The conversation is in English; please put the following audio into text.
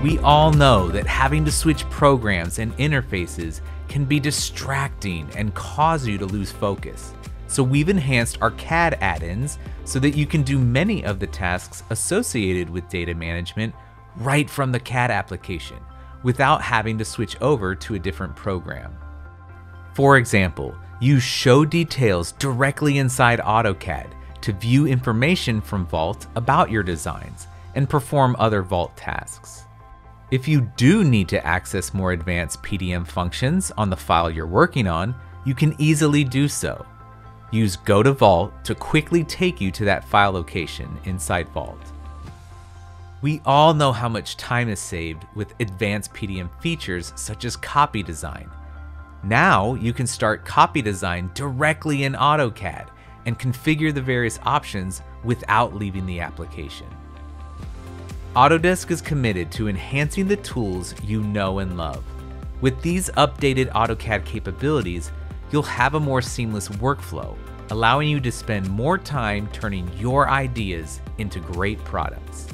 We all know that having to switch programs and interfaces can be distracting and cause you to lose focus. So we've enhanced our CAD add-ins so that you can do many of the tasks associated with data management right from the CAD application without having to switch over to a different program. For example, use Show Details directly inside AutoCAD to view information from Vault about your designs and perform other Vault tasks. If you do need to access more advanced PDM functions on the file you're working on, you can easily do so. Use Go to Vault to quickly take you to that file location inside Vault. We all know how much time is saved with advanced PDM features such as copy design. Now you can start copy design directly in AutoCAD and configure the various options without leaving the application. Autodesk is committed to enhancing the tools you know and love. With these updated AutoCAD capabilities, you'll have a more seamless workflow, allowing you to spend more time turning your ideas into great products.